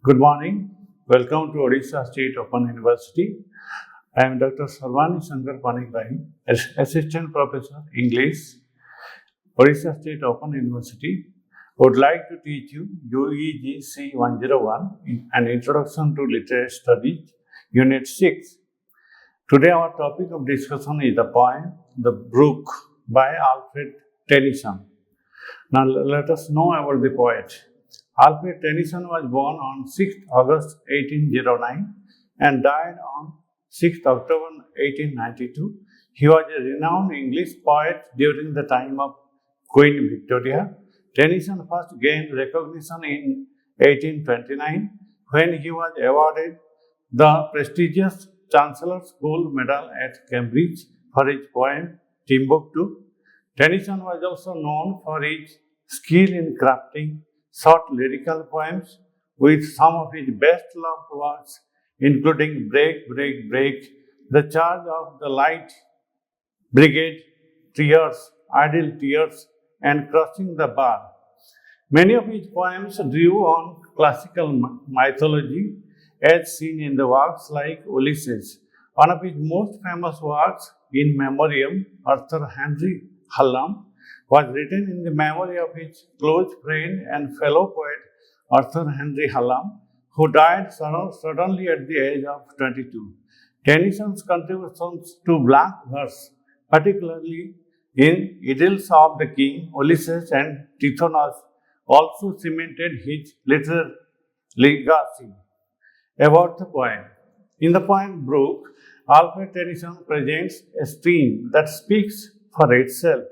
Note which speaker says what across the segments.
Speaker 1: Good morning. Welcome to Odisha State Open University. I am Dr. Sarvani Shankar Panikbhai, Assistant Professor English, Odisha State Open University. Would like to teach you UEGC 101, an Introduction to Literary Studies, Unit 6. Today our topic of discussion is the poem The Brook by Alfred Tennyson. Now let us know about the poet. Alfred Tennyson was born on 6th August 1809 and died on 6th October 1892. He was a renowned English poet during the time of Queen Victoria. Tennyson first gained recognition in 1829 when he was awarded the prestigious Chancellor's Gold Medal at Cambridge for his poem Timbuktu. Tennyson was also known for his skill in crafting short lyrical poems, with some of his best loved works including Break, Break, Break, The Charge of the Light Brigade, Tears, Idle Tears, and Crossing the Bar. Many of his poems drew on classical mythology as seen in the works like Ulysses. One of his most famous works, In Memoriam, Arthur Henry Hallam, was written in the memory of his close friend and fellow poet Arthur Henry Hallam, who died suddenly at the age of 22. Tennyson's contributions to blank verse, particularly in Idylls of the King, Ulysses, and Tithonus, also cemented his literary legacy. About the poem. In the poem Brook, Alfred Tennyson presents a stream that speaks for itself,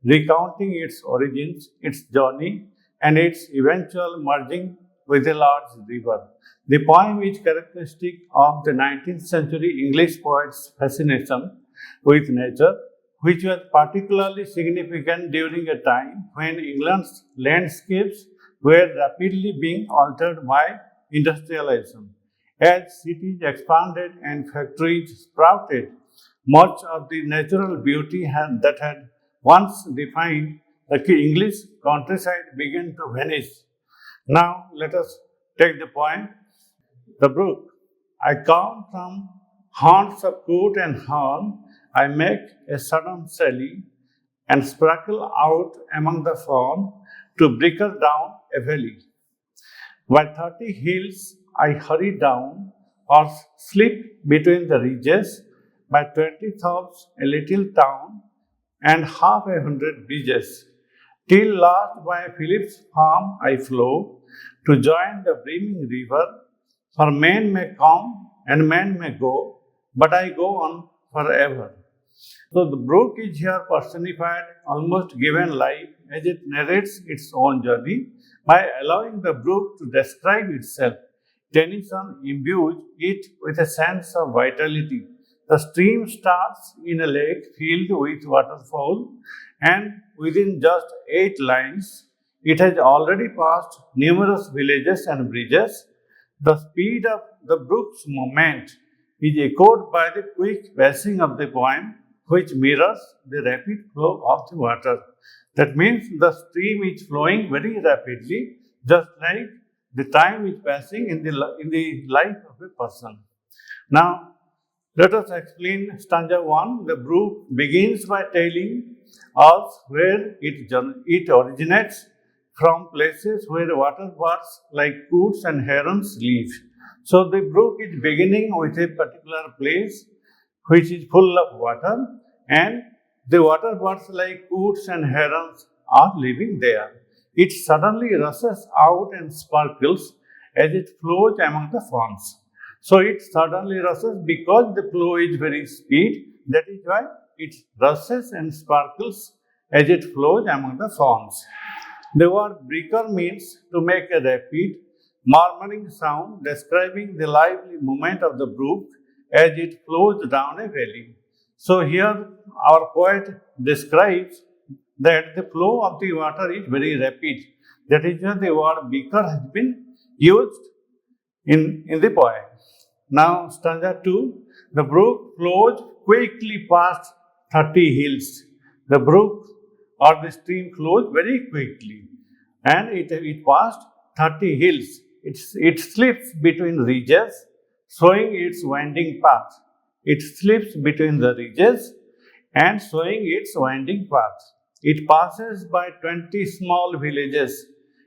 Speaker 1: recounting its origins, its journey, and its eventual merging with a large river. The poem is characteristic of the 19th century English poet's fascination with nature, which was particularly significant during a time when England's landscapes were rapidly being altered by industrialization. As cities expanded and factories sprouted, much of the natural beauty that had once defined the English countryside began to vanish. Now let us take the poem. The brook. I come from haunts of coot and horn. I make a sudden sally and sparkle out among the fern to breaker down a valley. By 30 hills I hurry down or slip between the ridges. By 20 tops a little town and half a hundred bridges, till last by Philip's farm I flow to join the brimming river. For men may come and men may go, but I go on forever. So the brook is here personified, almost given life as it narrates its own journey by allowing the brook to describe itself. Tennyson imbues it with a sense of vitality. The stream starts in a lake filled with waterfowl, and within just 8 lines, it has already passed numerous villages and bridges. The speed of the brook's movement is echoed by the quick passing of the poem, which mirrors the rapid flow of the water. That means the stream is flowing very rapidly, just like the time is passing in the life of a person. Now, let us explain stanza 1. The brook begins by telling us where it originates, from places where water birds like coots and herons live. So the brook is beginning with a particular place which is full of water, and the water birds like coots and herons are living there. It suddenly rushes out and sparkles as it flows among the ferns. So it suddenly rushes because the flow is very speed. That is why it rushes and sparkles as it flows among the ferns. The word breaker means to make a rapid, murmuring sound describing the lively movement of the brook as it flows down a valley. So here our poet describes that the flow of the water is very rapid. That is why the word breaker has been used in the poem. Now, stanza 2. The brook flows quickly past 30 hills. The brook or the stream flows very quickly, and it passed 30 hills. it slips between ridges, showing its winding path. It slips between the ridges and showing its winding path. It passes by 20 small villages.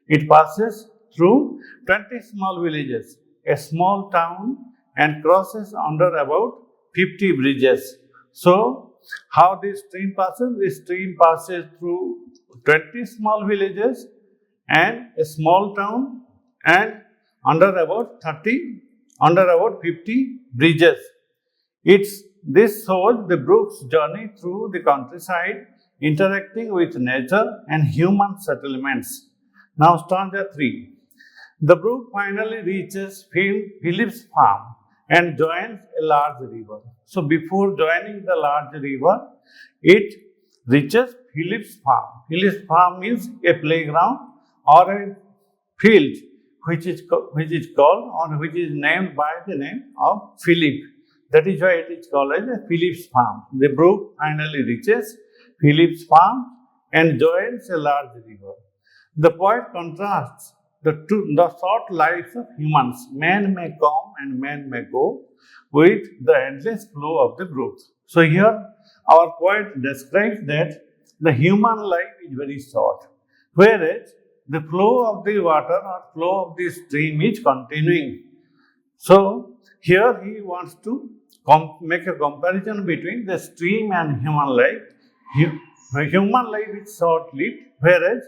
Speaker 1: It passes through 20 small villages, a small town, and crosses under about 50 bridges. So, how this stream passes? This stream passes through 20 small villages and a small town and under about 50 bridges. This shows the Brook's journey through the countryside, interacting with nature and human settlements. Now, stanza 3. The Brook finally reaches Philip's farm and joins a large river. So, before joining the large river, it reaches Philip's farm. Philip's farm is a playground or a field which is called or which is named by the name of Philip. That is why it is called as a Philip's farm. The Brook finally reaches Philip's farm and joins a large river. The poet contrasts the short lives of humans. Men may come and men may go with the endless flow of the Brook. So here our poet describes that the human life is very short, whereas the flow of the water or flow of the stream is continuing. So here he wants to make a comparison between the stream and human life. Human life is short-lived, whereas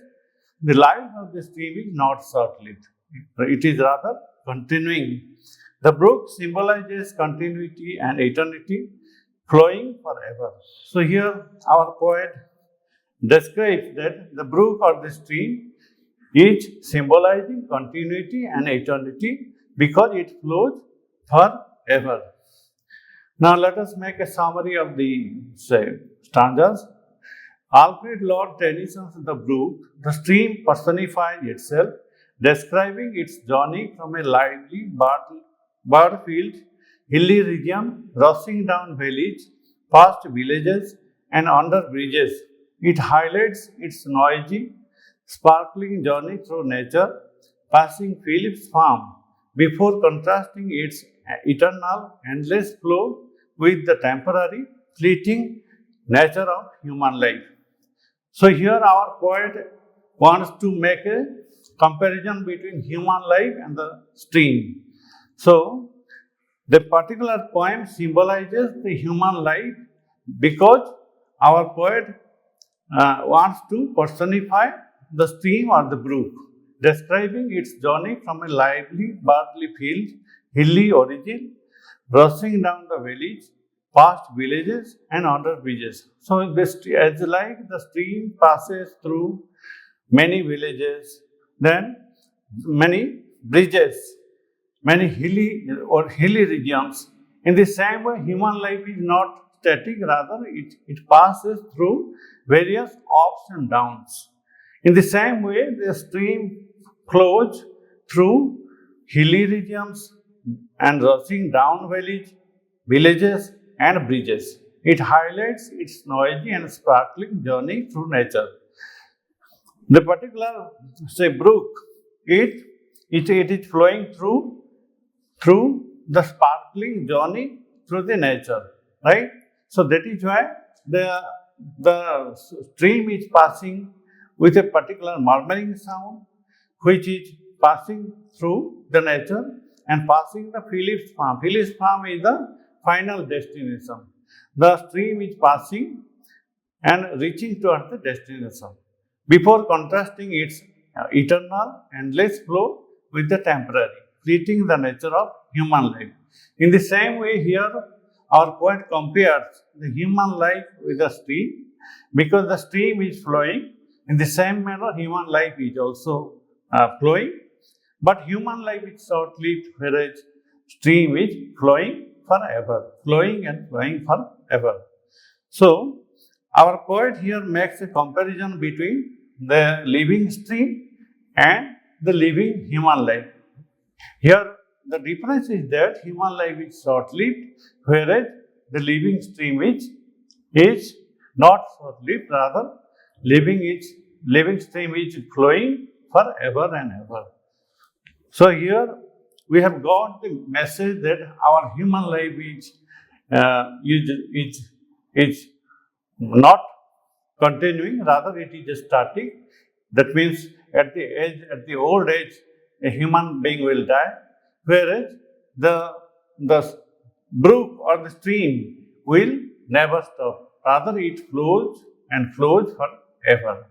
Speaker 1: the life of the stream is not short-lived. It is rather continuing. The Brook symbolizes continuity and eternity, flowing forever. So here our poet describes that the Brook or the stream is symbolizing continuity and eternity because it flows forever. Now let us make a summary of the stanzas. Alfred Lord Tennyson's The Brook, the stream personifies itself, describing its journey from a lively bird-filled hilly region, rushing down valleys, past villages and under bridges. It highlights its noisy, sparkling journey through nature, passing Philip's farm, before contrasting its eternal, endless flow with the temporary, fleeting nature of human life. So here our poet wants to make a comparison between human life and the stream. So the particular poem symbolizes the human life because our poet wants to personify the stream or the Brook, describing its journey from a lively, barley field, hilly origin, rushing down the valleys, past villages and under bridges. So, as like the stream passes through many villages, then many bridges, many hilly regions. In the same way, human life is not static, rather it passes through various ups and downs. In the same way, the stream flows through hilly regions and rushing down villages and bridges. It highlights its noisy and sparkling journey through nature. The particular, Brook, it is flowing through the sparkling journey through the nature, right? So that is why the stream is passing with a particular murmuring sound, which is passing through the nature and passing the Philip's farm. Philip's farm is the final destination. The stream is passing and reaching towards the destination before contrasting its eternal, endless flow with the temporary, fleeting the nature of human life. In the same way, here our poet compares the human life with the stream because the stream is flowing. In the same manner, human life is also flowing, but human life is short-lived, whereas stream is flowing forever, flowing and flowing forever. So, our poet here makes a comparison between the living stream and the living human life. Here, the difference is that human life is short-lived, whereas the living stream is not short-lived, rather living stream is flowing forever and ever. So here we have got the message that our human life is not continuing, rather it is static. That means at the old age, a human being will die, whereas the brook or the stream will never stop. Rather, it flows and flows forever.